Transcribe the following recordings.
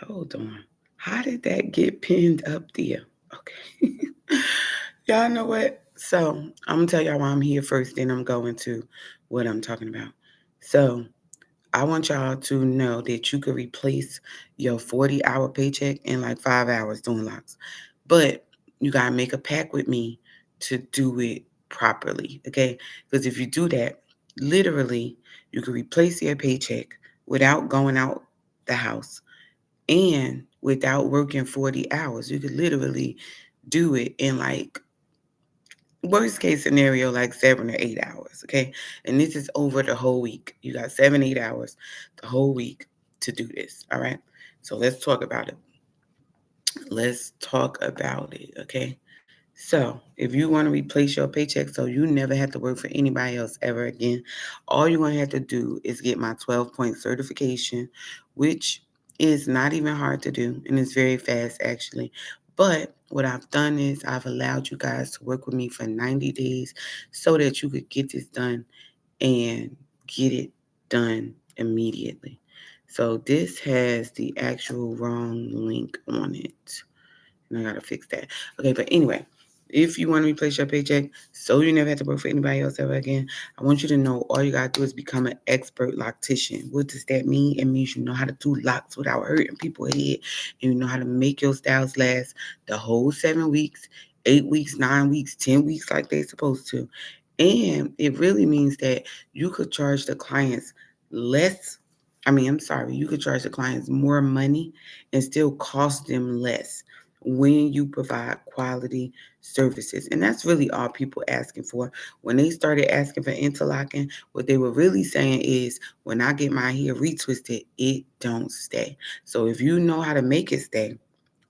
Hold on. How did that get pinned up there? Okay. Y'all know what? So I'm gonna tell y'all why I'm here first, then I'm going to what I'm talking about. So I want y'all to know that you could replace your 40-hour paycheck in like 5 hours doing locks. But you gotta make a pact with me to do it properly. Okay? Because if you do that, literally you could replace your paycheck without going out the house and without working 40 hours. You could literally do it in like worst case scenario, like 7 or 8 hours. Okay. And this is over the whole week. You got 7, 8 hours the whole week to do this. All right. So let's talk about it. Let's talk about it. Okay. So, if you want to replace your paycheck so you never have to work for anybody else ever again, all you're going to have to do is get my 12-point certification, which is not even hard to do and it's very fast actually. But what I've done is I've allowed you guys to work with me for 90 days so that you could get this done and get it done immediately. So, this has the actual wrong link on it. And I gotta fix that. Okay, but anyway, if you want to replace your paycheck so you never have to work for anybody else ever again, I want you to know all you gotta do is become an expert loctician. What does that mean? It means you know how to do locks without hurting people's head, and you know how to make your styles last the whole 7 weeks, 8 weeks, 9 weeks, 10 weeks like they're supposed to. And it really means that you could charge the clients less. I'm sorry, you could charge the clients more money and still cost them less when you provide quality services. And that's really all people asking for. When they started asking for interlocking, what they were really saying is when I get my hair retwisted, it don't stay. So if you know how to make it stay,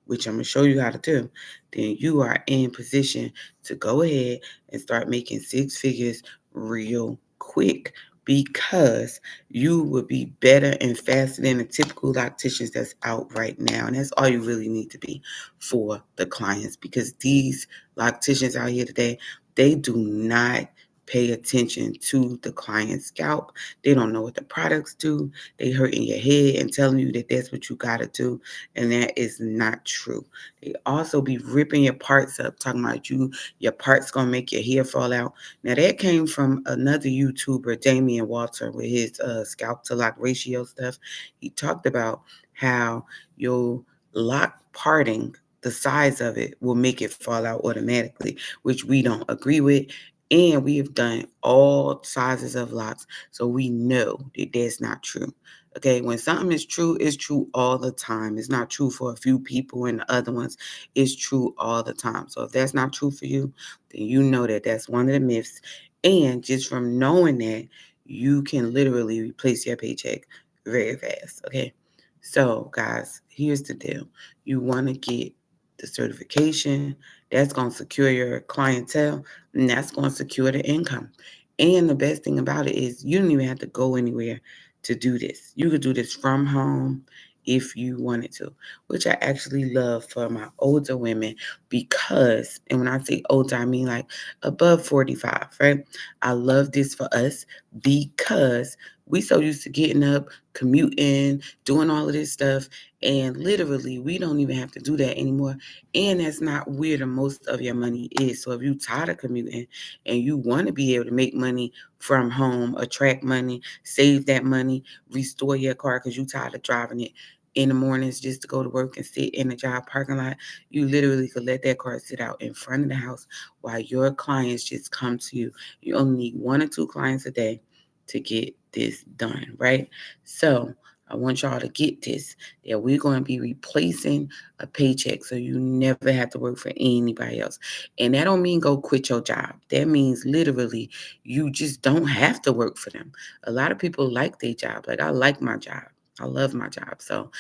which I'm gonna show you how to do, then you are in position to go ahead and start making six figures real quick because you will be better and faster than the typical locticians that's out right now. And that's all you really need to be for the clients because these locticians out here today, they do not pay attention to the client's scalp. They don't know what the products do. They hurting your head and telling you that that's what you gotta do, and that is not true. They also be ripping your parts up, talking about your parts gonna make your hair fall out. Now that came from another YouTuber, Damian Walter, with his scalp to lock ratio stuff. He talked about how your lock parting, the size of it, will make it fall out automatically, which we don't agree with. And we have done all sizes of locks, so we know that that's not true. Okay, when something is true, it's true all the time. It's not true for a few people and the other ones. It's true all the time. So if that's not true for you, then you know that that's one of the myths. And just from knowing that, you can literally replace your paycheck very fast. Okay, so guys, here's the deal. You want to get the certification. That's going to secure your clientele and that's going to secure the income. And the best thing about it is you don't even have to go anywhere to do this. You could do this from home if you wanted to, which I actually love for my older women because, and when I say older, I mean like above 45, right? I love this for us because we so used to getting up, commuting, doing all of this stuff, and literally we don't even have to do that anymore. And that's not where the most of your money is. So if you're tired of commuting and you want to be able to make money from home, attract money, save that money, restore your car because you're tired of driving it in the mornings just to go to work and sit in the job parking lot, you literally could let that car sit out in front of the house while your clients just come to you. You only need 1 or 2 clients a day to get this done, right? So I want y'all to get this that we're going to be replacing a paycheck so you never have to work for anybody else. And that don't mean go quit your job. That means literally you just don't have to work for them. A lot of people like their job. Like I like my job. I love my job. So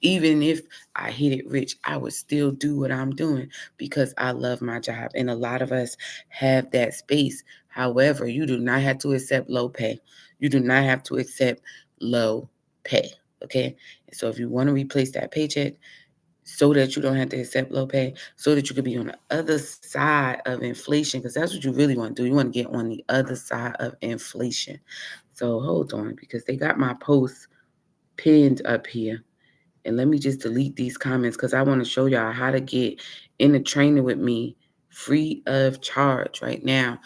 even if I hit it rich, I would still do what I'm doing because I love my job. And a lot of us have that space. However, you do not have to accept low pay. You do not have to accept low pay. Okay. So if you want to replace that paycheck so that you don't have to accept low pay, so that you could be on the other side of inflation, because that's what you really want to do. You want to get on the other side of inflation. So hold on, because they got my post pinned up here And let me just delete these comments because I want to show y'all how to get in the training with me free of charge right now.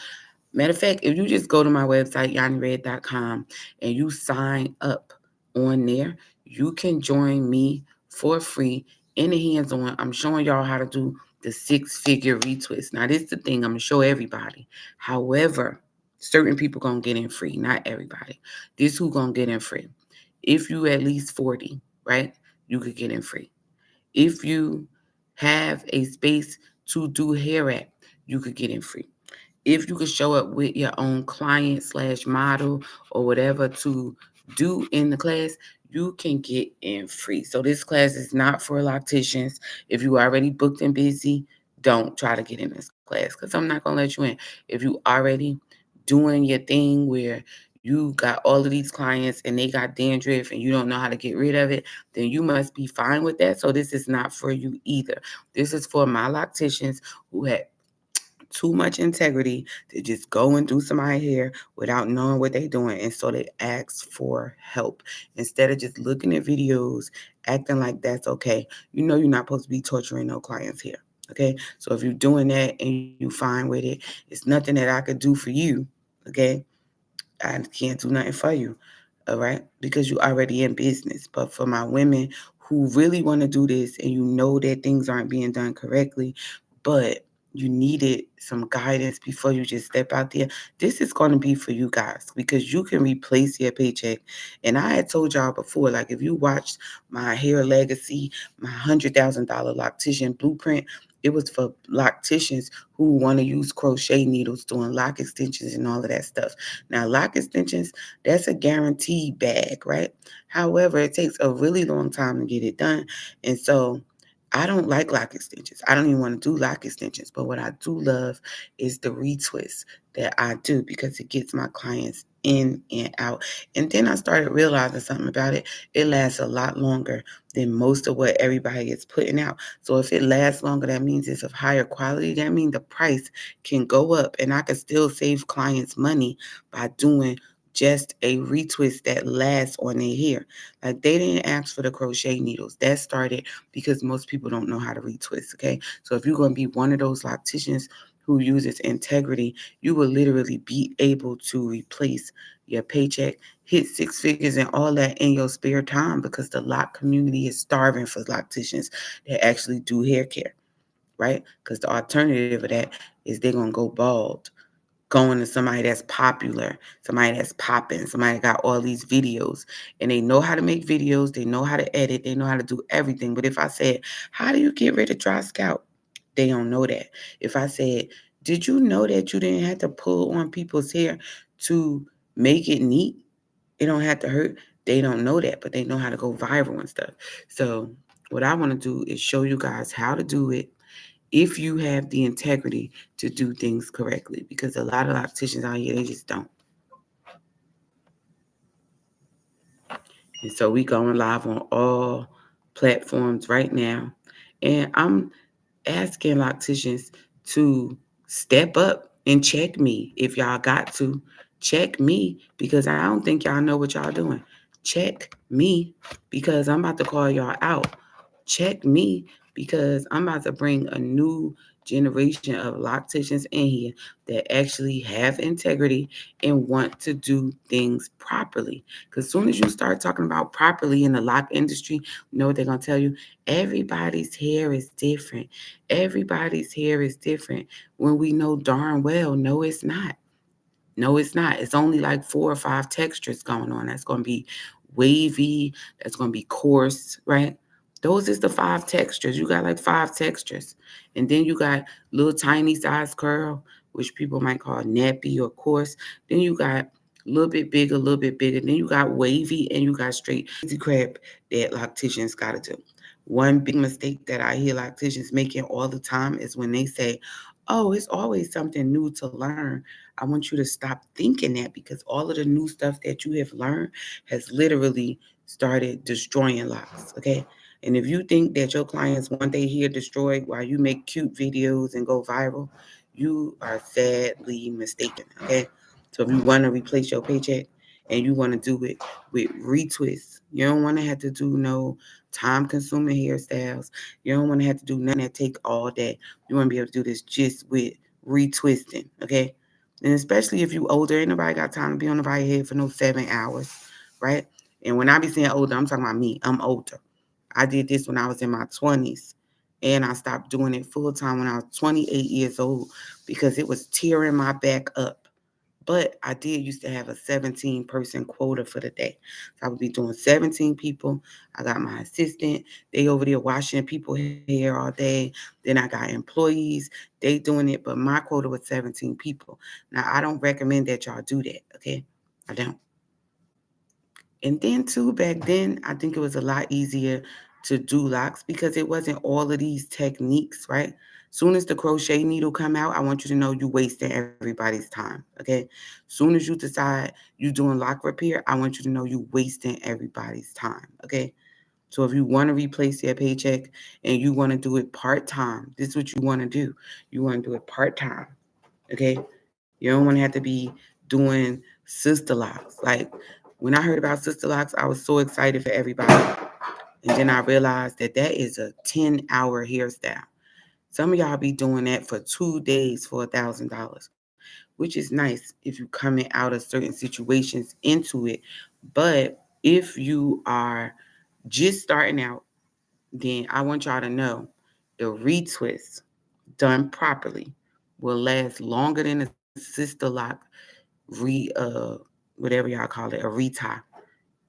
Matter of fact, if you just go to my website, yannired.com, and you sign up on there, you can join me for free in the hands-on. I'm showing y'all how to do the six-figure retwist. Now, this is the thing I'm going to show everybody. However, certain people going to get in free, not everybody. This who going to get in free. If you at least 40, right, you could get in free. If you have a space to do hair at, you could get in free. If you could show up with your own client slash model or whatever to do in the class, you can get in free. So this class is not for locticians. If you already booked and busy, don't try to get in this class because I'm not going to let you in. If you already doing your thing where you got all of these clients and they got dandruff and you don't know how to get rid of it, then you must be fine with that. So this is not for you either. This is for my locticians who had too much integrity to just go and do somebody's hair without knowing what they're doing. And so they ask for help instead of just looking at videos, acting like that's okay. You know, you're not supposed to be torturing no clients here. Okay. So if you're doing that and you fine with it, it's nothing that I could do for you. Okay. I can't do nothing for you. All right. Because you're already in business. But for my women who really want to do this and you know that things aren't being done correctly, but you needed some guidance before you just step out there. This is going to be for you guys because you can replace your paycheck. And I had told y'all before, like if you watched my hair legacy, my $100,000 loctician blueprint, it was for locticians who want to use crochet needles doing lock extensions and all of that stuff. Now, lock extensions, that's a guaranteed bag, right? However, it takes a really long time to get it done. And so I don't like lock extensions. I don't even want to do lock extensions. But what I do love is the retwist that I do because it gets my clients in and out. And then I started realizing something about it. It lasts a lot longer than most of what everybody is putting out. So if it lasts longer, that means it's of higher quality. That means the price can go up and I can still save clients money by doing just a retwist that lasts on their hair. Like they didn't ask for the crochet needles. That started because most people don't know how to retwist, okay? So if you're going to be one of those locticians who uses integrity, you will literally be able to replace your paycheck, hit six figures and all that in your spare time because the lock community is starving for locticians that actually do hair care, right? Because the alternative of that is they're going to go bald going to somebody that's popular, somebody that's popping, somebody that got all these videos and they know how to make videos, they know how to edit, they know how to do everything. But if I said, how do you get rid of dry scalp? They don't know that. If I said, did you know that you didn't have to pull on people's hair to make it neat? It don't have to hurt. They don't know that, but they know how to go viral and stuff. So what I want to do is show you guys how to do it if you have the integrity to do things correctly, because a lot of opticians out here, they just don't. And so we going live on all platforms right now. And I'm asking locticians to step up and check me if y'all got to. Check me because I don't think y'all know what y'all doing. Check me because I'm about to call y'all out. Check me because I'm about to bring a new generation of locticians in here that actually have integrity and want to do things properly. Because as soon as you start talking about properly in the lock industry, you know what they're going to tell you? Everybody's hair is different. Everybody's hair is different when we know darn well, no, it's not. No, it's not. It's only like 4 or 5 textures going on. That's going to be wavy. That's going to be coarse, right? Those is the 5 textures. You got like 5 textures. And then you got little tiny size curl, which people might call nappy or coarse. Then you got a little bit bigger, a little bit bigger. Then you got wavy and you got straight. Crazy crap that locticians got to do. One big mistake that I hear locticians making all the time is when they say, oh, it's always something new to learn. I want you to stop thinking that because all of the new stuff that you have learned has literally started destroying lives, okay? And if you think that your clients want their hair destroyed while you make cute videos and go viral, you are sadly mistaken, okay? So if you want to replace your paycheck and you want to do it with retwists, you don't want to have to do no time-consuming hairstyles. You don't want to have to do nothing that take all day. You want to be able to do this just with retwisting, okay? And especially if you older, ain't nobody got time to be on the right head for no 7 hours, right? And when I be saying older, I'm talking about me. I'm older. I did this when I was in my 20s, and I stopped doing it full time when I was 28 years old because it was tearing my back up. But I did used to have a 17-person quota for the day. So I would be doing 17 people. I got my assistant. They over there washing people hair all day. Then I got employees. They doing it. But my quota was 17 people. Now, I don't recommend that y'all do that, okay? I don't. And then too, back then, I think it was a lot easier to do locks because it wasn't all of these techniques, right? Soon as the crochet needle come out, I want you to know you wasting everybody's time, okay? Soon as you decide you doing lock repair, I want you to know you wasting everybody's time, okay? So if you want to replace your paycheck and you want to do it part-time, this is what you want to do. You want to do it part-time, okay? You don't want to have to be doing sister locks. Like when I heard about sister locks, I was so excited for everybody. And then I realized that that is a 10-hour hairstyle. Some of y'all be doing that for 2 days for $1,000, which is nice if you coming out of certain situations into it. But if you are just starting out, then I want y'all to know the retwist done properly will last longer than a sister lock whatever y'all call it, a retie.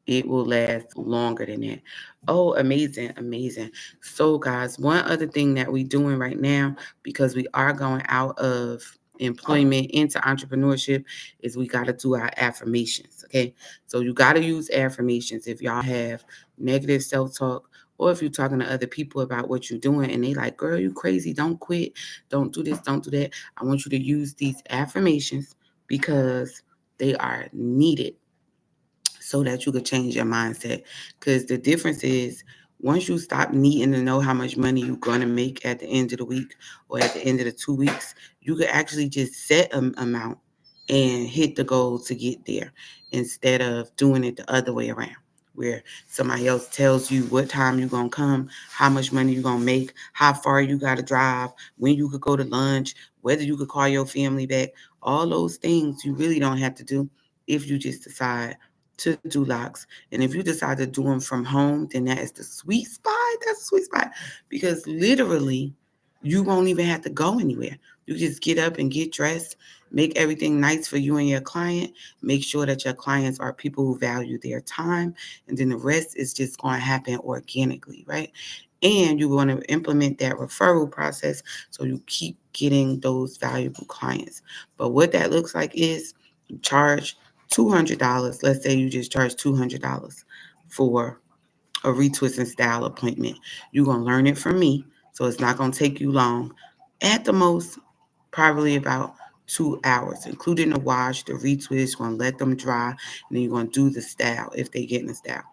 It will last longer than that. Oh, amazing, amazing. So, guys, one other thing that we're doing right now, because we are going out of employment into entrepreneurship, is we got to do our affirmations. Okay. So, you got to use affirmations if y'all have negative self talk. Or if you're talking to other people about what you're doing and they like, girl, you crazy, don't quit, don't do this, don't do that. I want you to use these affirmations because they are needed so that you could change your mindset. Because the difference is once you stop needing to know how much money you're going to make at the end of the week or at the end of the 2 weeks, you could actually just set an amount and hit the goal to get there instead of doing it the other way around. Where somebody else tells you what time you're going to come, how much money you're going to make, how far you got to drive, when you could go to lunch, whether you could call your family back. All those things you really don't have to do if you just decide to do locks. And if you decide to do them from home, then that is the sweet spot. That's the sweet spot because literally you won't even have to go anywhere. You just get up and get dressed, make everything nice for you and your client, make sure that your clients are people who value their time, and then the rest is just going to happen organically, right? And you want to implement that referral process so you keep getting those valuable clients. But what that looks like is you charge $200. Let's say you just charge $200 for a retwisting style appointment. You're going to learn it from me, so it's not going to take you long. At the most, probably about 2 hours, including the wash, the retwist. You're going to let them dry, and then you're going to do the style if they get in the style.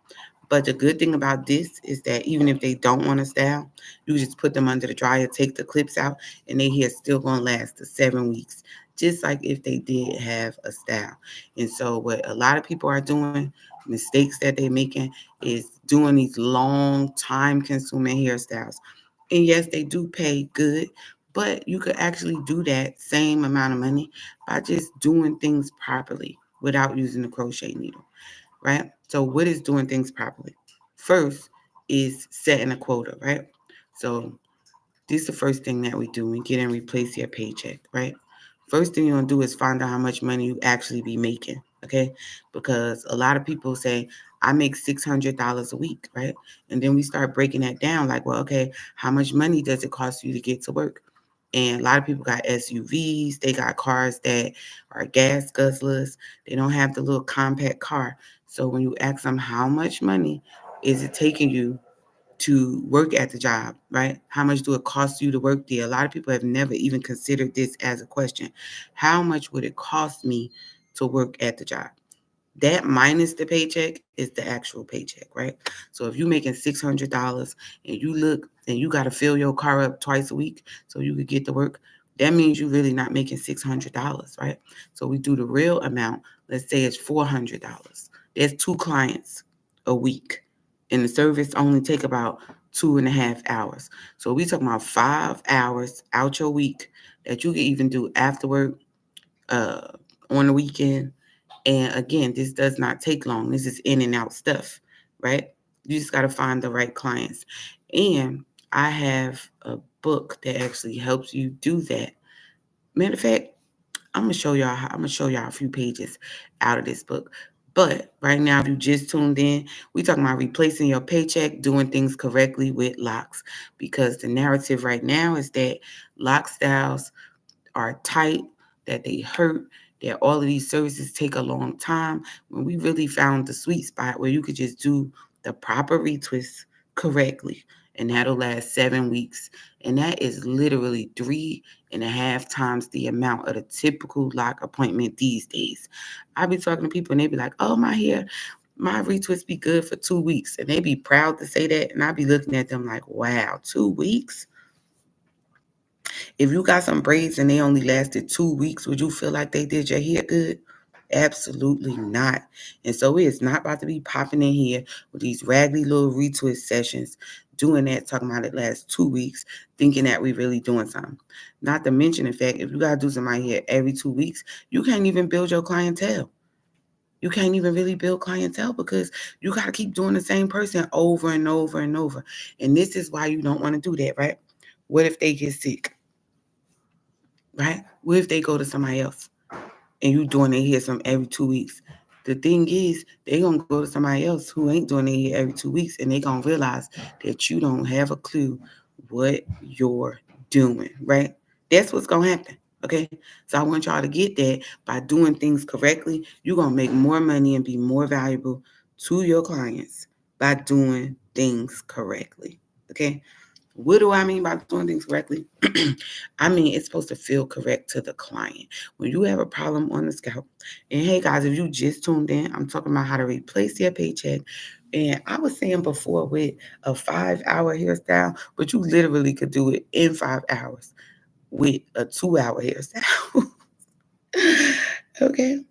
But the good thing about this is that even if they don't want to style, you just put them under the dryer, take the clips out, and their hair still gonna last the 7 weeks, just like if they did have a style. And so what a lot of people are doing, mistakes that they're making, is doing these long time consuming hairstyles. And yes, they do pay good, but you could actually do that same amount of money by just doing things properly without using the crochet needle, right? So what is doing things properly? First is setting a quota, right? So this is the first thing that we do. We get and replace your paycheck, right? First thing you're gonna do is find out how much money you actually be making, okay? Because a lot of people say, I make $600 a week, right? And then we start breaking that down like, well, okay, how much money does it cost you to get to work? And a lot of people got SUVs, they got cars that are gas guzzlers, they don't have the little compact car. So when you ask them how much money is it taking you to work at the job, right? How much do it cost you to work there? A lot of people have never even considered this as a question. How much would it cost me to work at the job? That minus the paycheck is the actual paycheck, right? So if you're making $600 and you look and you got to fill your car up twice a week so you could get to work, that means you're really not making $600, right? So we do the real amount. Let's say it's $400. There's 2 clients a week. and the service only take about 2.5 hours. So we talking about 5 hours out your week that you can even do after work, uh, on the weekend. And again, this does not take long. This is in and out stuff, right? You just got to find the right clients. And I have a book that actually helps you do that. Matter of fact, I'm gonna show y'all a few pages out of this book. But right now, if you just tuned in, we talking about replacing your paycheck, doing things correctly with locks. Because the narrative right now is that lock styles are tight, that they hurt, that all of these services take a long time. When we really found the sweet spot where you could just do the proper retwist correctly, and that'll last 7 weeks. And that is literally 3.5 times the amount of the typical lock appointment these days. I be talking to people and they be like, oh, my retwist be good for 2 weeks. And they be proud to say that. And I be looking at them like, wow, 2 weeks? If you got some braids and they only lasted 2 weeks, would you feel like they did your hair good? Absolutely not. And so it is not about to be popping in here with these raggedy little retwist sessions, doing that, talking about it lasts 2 weeks, thinking that we really doing something. Not to mention the fact, if you got to do somebody here every 2 weeks, you can't even build your clientele. You can't even really build clientele because you got to keep doing the same person over and over and over. And this is why you don't want to do that, right? What if they get sick? Right? What if they go to somebody else and you doing their hair some every 2 weeks? The thing is, they gonna go to somebody else who ain't doing their hair every 2 weeks, and they gonna realize that you don't have a clue what you're doing, right? That's what's gonna happen. Okay. So I want y'all to get that by doing things correctly, you're gonna make more money and be more valuable to your clients by doing things correctly. Okay. What do I mean by doing things correctly? I mean, it's supposed to feel correct to the client. When you have a problem on the scalp, and hey guys, if you just tuned in, I'm talking about how to replace your paycheck. And I was saying before with a 5 hour hairstyle, but you literally could do it in 5 hours with a 2 hour hairstyle. Okay.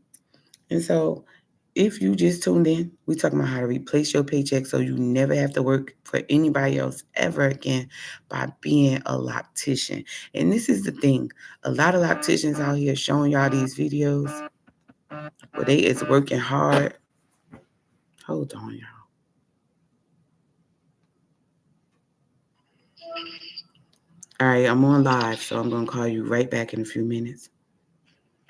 And so if you just tuned in, we talking about how to replace your paycheck so you never have to work for anybody else ever again by being a loctician. And this is the thing. A lot of locticians out here showing y'all these videos where they is working hard. Hold on, y'all. All right, I'm on live, so I'm gonna call you right back in a few minutes.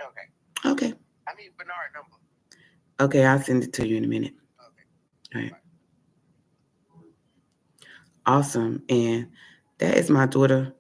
Okay. Okay. I need Bernard number. Okay, I'll send it to you in a minute. Okay. All right. Awesome. And that is my daughter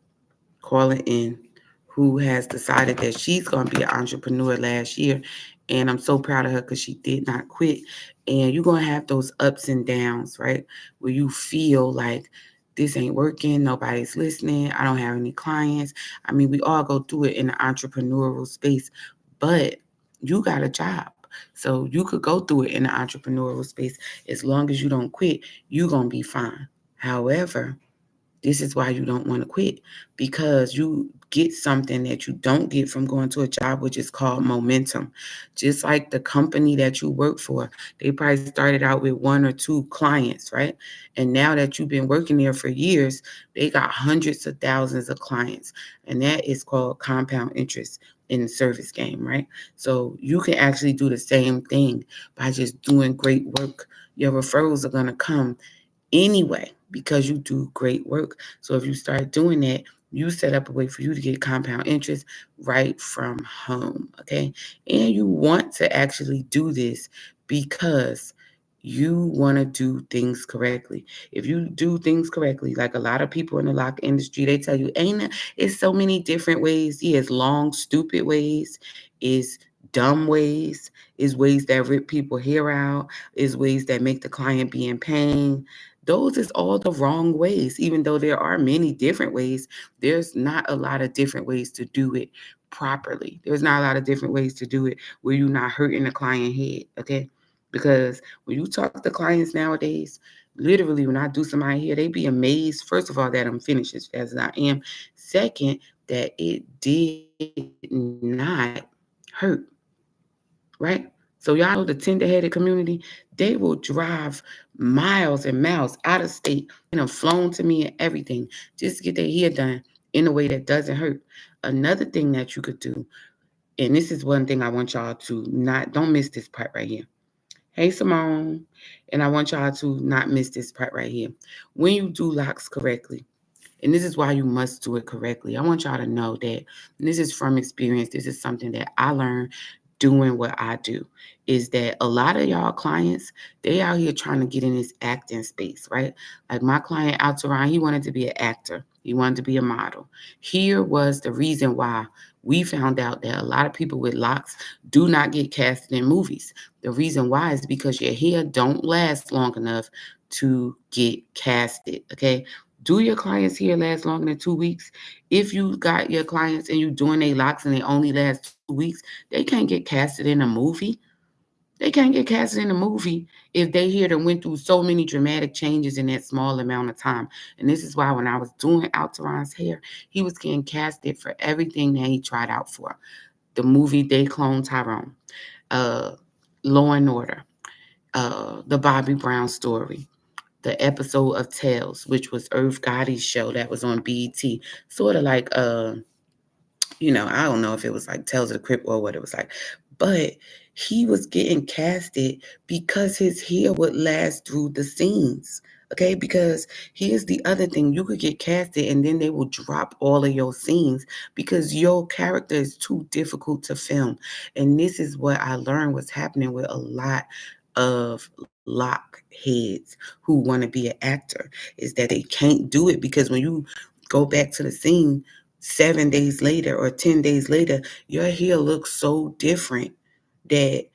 calling in, who has decided that she's going to be an entrepreneur last year. And I'm so proud of her because she did not quit. And you're going to have those ups and downs, right? Where you feel like this ain't working, nobody's listening, I don't have any clients. I mean, we all go through it in the entrepreneurial space, but you got a job. So you could go through it in the entrepreneurial space. As long as you don't quit, you're going to be fine. However, this is why you don't want to quit, because you get something that you don't get from going to a job, which is called momentum. Just like the company that you work for, they probably started out with 1 or 2 clients, right? And now that you've been working there for years, they got hundreds of thousands of clients. And that is called compound interest in the service game, right? So you can actually do the same thing by just doing great work. Your referrals are going to come anyway because you do great work. So if you start doing that, you set up a way for you to get compound interest right from home. Okay. And you want to actually do this because you want to do things correctly. If you do things correctly, like a lot of people in the lock industry, they tell you, it's so many different ways. Yeah, it's long, stupid ways, is dumb ways, is ways that rip people hair out, is ways that make the client be in pain. Those is all the wrong ways. Even though there are many different ways, there's not a lot of different ways to do it properly. There's not a lot of different ways to do it where you're not hurting the client head, okay? Because when you talk to clients nowadays, literally when I do somebody here, they be amazed, first of all, that I'm finished as fast as I am. Second, that it did not hurt, right? So y'all know the tender-headed community, they will drive miles and miles out of state and have flown to me and everything just to get their hair done in a way that doesn't hurt. Another thing that you could do, and this is one thing I want y'all to not, don't miss this part right here. Hey, Simone, and I want y'all to not miss this part right here. When you do locks correctly, and this is why you must do it correctly. I want y'all to know that this is from experience. This is something that I learned doing what I do. Is that a lot of y'all clients, they out here trying to get in this acting space, right? Like my client Altaron, he wanted to be an actor. He wanted to be a model. Here was the reason why we found out that a lot of people with locks do not get casted in movies. The reason why is because your hair don't last long enough to get casted. Okay, do your clients here last longer than 2 weeks? If you got your clients and you doing their locks and they only last 2 weeks, they can't get casted in a movie. They can't get casted in a movie if they here that went through so many dramatic changes in that small amount of time. And this is why when I was doing Alteron's hair, he was getting casted for everything that he tried out for. The movie They Clone Tyrone, uh, Law and Order, the Bobby Brown story, the episode of Tales, which was Irv Gotti's show that was on BET, sort of like I don't know if it was like Tales of the Crypt or what it was like, but he was getting casted because his hair would last through the scenes. Okay, because here's the other thing, you could get casted and then they will drop all of your scenes because your character is too difficult to film. And this is what I learned was happening with a lot of lock heads who want to be an actor, is that they can't do it because when you go back to the scene 7 days later or 10 days later, your hair looks so different that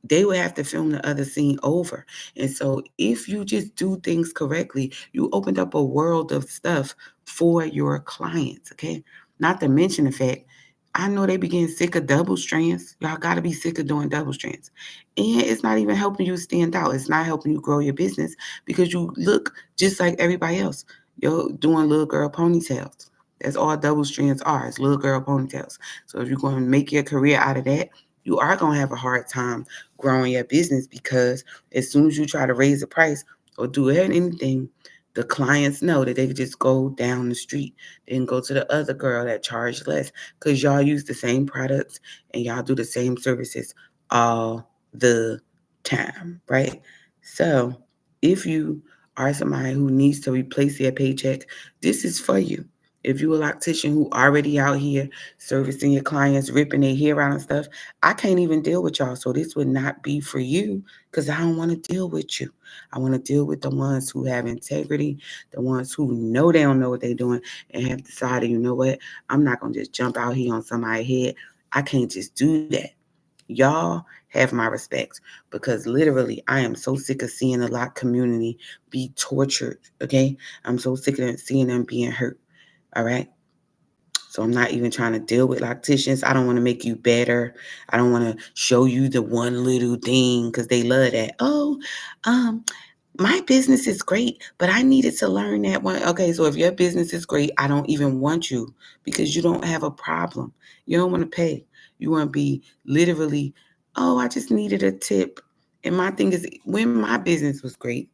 they would have to film the other scene over. And so if you just do things correctly, you opened up a world of stuff for your clients, okay? Not to mention the fact, I know they be getting sick of double strands. Y'all got to be sick of doing double strands. And it's not even helping you stand out. It's not helping you grow your business because you look just like everybody else. You're doing little girl ponytails. That's all double strands are. It's little girl ponytails. So if you're going to make your career out of that, you are going to have a hard time growing your business because as soon as you try to raise the price or do anything, the clients know that they can just go down the street and go to the other girl that charged less because y'all use the same products and y'all do the same services all the time, right? So if you are somebody who needs to replace their paycheck, this is for you. If you're a loctician who already out here servicing your clients, ripping their hair out and stuff, I can't even deal with y'all. So this would not be for you because I don't want to deal with you. I want to deal with the ones who have integrity, the ones who know they don't know what they're doing and have decided, you know what, I'm not going to just jump out here on somebody's head. I can't just do that. Y'all have my respect because literally I am so sick of seeing a lot community be tortured. Okay. I'm so sick of seeing them being hurt. All right. So I'm not even trying to deal with locticians. I don't want to make you better. I don't want to show you the one little thing because they love that. Oh, um, my business is great, but I needed to learn that one. Okay, so if your business is great, I don't even want you because you don't have a problem. You don't want to pay. You want to be literally, oh, I just needed a tip. And my thing is, when my business was great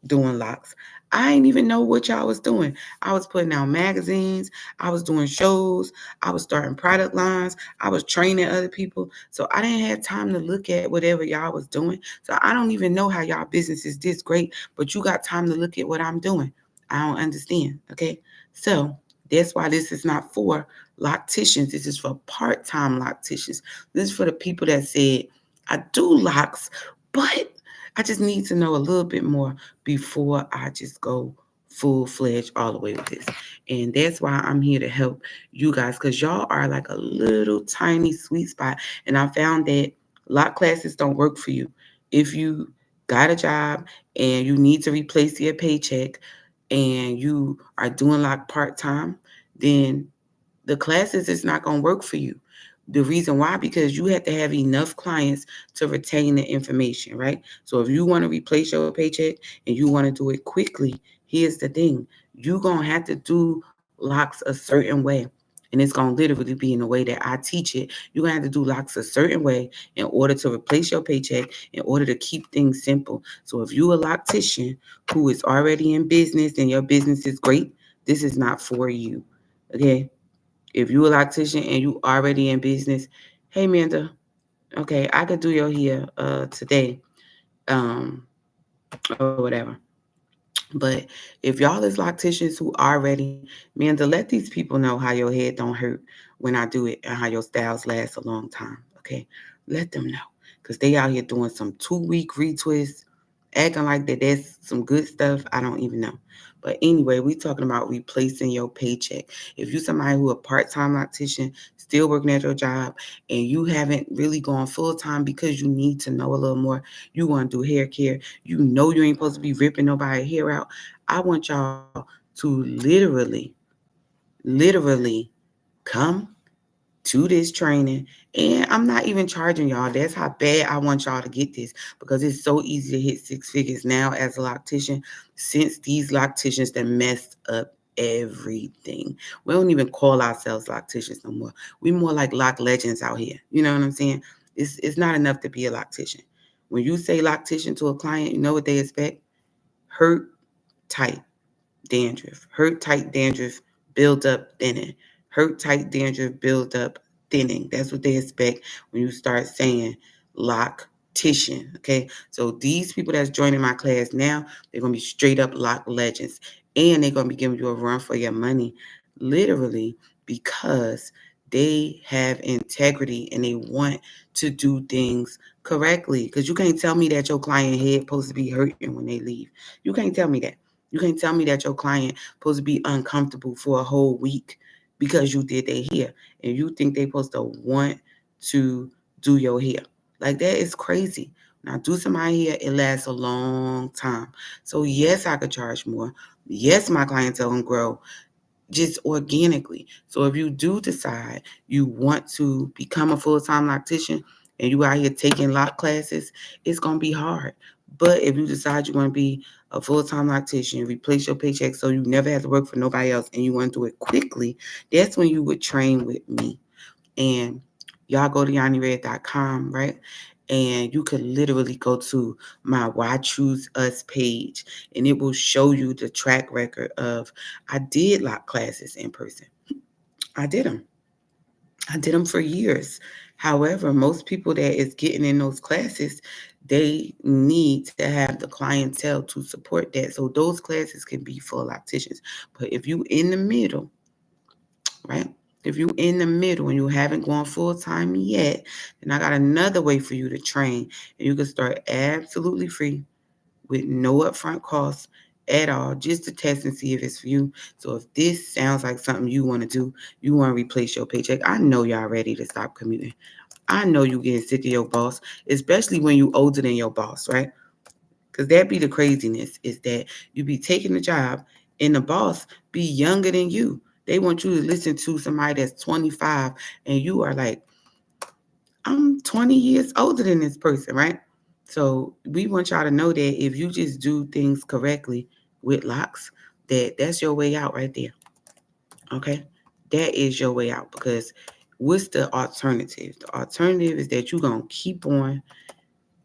doing locks, I didn't even know what y'all was doing. I was putting out magazines, I was doing shows, I was starting product lines, I was training other people. So I didn't have time to look at whatever y'all was doing. So I don't even know how y'all business is this great, but you got time to look at what I'm doing. I don't understand. Okay. So that's why this is not for locticians. This is for part-time locticians. This is for the people that said, I do locks, but I just need to know a little bit more before I just go full-fledged all the way with this. And that's why I'm here to help you guys because y'all are like a little tiny sweet spot. And I found that lock classes don't work for you. If you got a job and you need to replace your paycheck and you are doing like part-time, then the classes is not going to work for you. The reason why, because you have to have enough clients to retain the information, right? So if you want to replace your paycheck and you want to do it quickly, here's the thing. You're going to have to do locks a certain way. and it's going to literally be in the way that I teach it. You're going to have to do locks a certain way in order to replace your paycheck, in order to keep things simple. So if you're a loctician who is already in business and your business is great, this is not for you. Okay? If you're a loctician and you already in business, hey Amanda, okay, I could do your hair today, or whatever. But if y'all is locticians who already, man, to let these people know how your head don't hurt when I do it and how your styles last a long time. Okay. Let them know. Because they out here doing some 2 week retwists, acting like that's some good stuff. I don't even know. But anyway, we talking about replacing your paycheck. If you somebody who a part-time loctician, still working at your job, and you haven't really gone full-time because you need to know a little more, you want to do hair care, you know you ain't supposed to be ripping nobody hair out. I want y'all to literally come to this training. And I'm not even charging y'all. That's how bad I want y'all to get this, because it's so easy to hit 6 figures now as a loctician, since these locticians that messed up everything. We don't even call ourselves locticians no more. We more like lock legends out here. You know what I'm saying? It's not enough to be a loctician. When you say loctician to a client, you know what they expect? Hurt, tight, dandruff. Hurt, tight, dandruff, build up, thinning. Hurt, tight, dandruff, build up, thinning. That's what they expect when you start saying loctician. Okay. So these people that's joining my class now, they're going to be straight up lock legends. And they're going to be giving you a run for your money, literally, because they have integrity and they want to do things correctly. Because you can't tell me that your client head supposed to be hurting when they leave. You can't tell me that. You can't tell me that your client supposed to be uncomfortable for a whole week because you did their hair, and you think they supposed to want to do your hair. Like, that is crazy. When I do somebody hair, it lasts a long time. So yes, I could charge more. Yes, my clientele can grow just organically. So if you do decide you want to become a full-time loctician and you out here taking lock classes, it's going to be hard. But if you decide you want to be a full-time loctician, replace your paycheck so you never have to work for nobody else, and you want to do it quickly, that's when you would train with me. And y'all go to YaniRed.com, right? And you could literally go to my Why Choose Us page, and it will show you the track record of, I did lock classes in person. I did them. I did them for years. However, most people that is getting in those classes, they need to have the clientele to support that. So those classes can be for locticians. But if you in the middle, right? If you in the middle and you haven't gone full time yet, then I got another way for you to train. And you can start absolutely free with no upfront costs at all, just to test and see if it's for you. So if this sounds like something you want to do, you want to replace your paycheck, I know y'all ready to stop commuting. I know you getting sick of your boss, especially when you older than your boss, right? Because that be the craziness, is that you be taking the job and the boss be younger than you. They want you to listen to somebody that's 25 and you are like, I'm 20 years older than this person, right? So we want y'all to know that if you just do things correctly with locks, that's your way out right there. Okay? That is your way out, because what's the alternative? The alternative is that you're going to keep on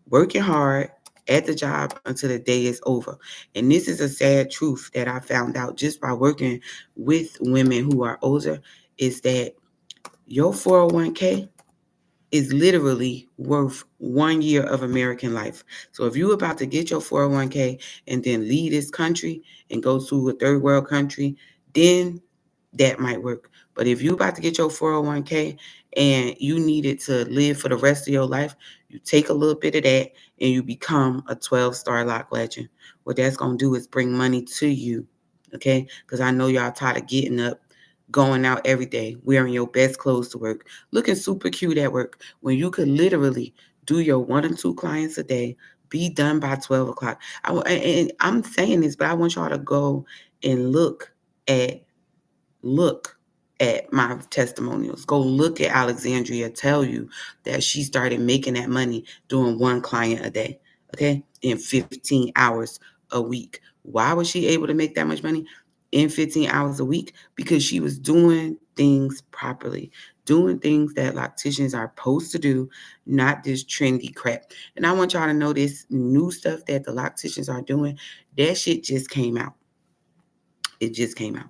working hard at the job until the day is over. And this is a sad truth that I found out just by working with women who are older, is that your 401k is literally worth 1 year of American life. So if you're about to get your 401k and then leave this country and go to a third world country, then that might work. But if you're about to get your 401k and you need it to live for the rest of your life, you take a little bit of that and you become a 12-star lock legend. What that's going to do is bring money to you, okay? Because I know y'all tired of getting up, going out every day, wearing your best clothes to work, looking super cute at work, when you could literally do your 1 or 2 clients a day, be done by 12 o'clock. And I'm saying this, but I want y'all to go and at look at my testimonials. Go look at Alexandria tell you that she started making that money doing 1 client a day, okay, in 15 hours a week. Why was she able to make that much money in 15 hours a week? Because she was doing things properly, doing things that lacticians are supposed to do, not this trendy crap. And I want y'all to know this new stuff that the lacticians are doing, that shit just came out. It just came out.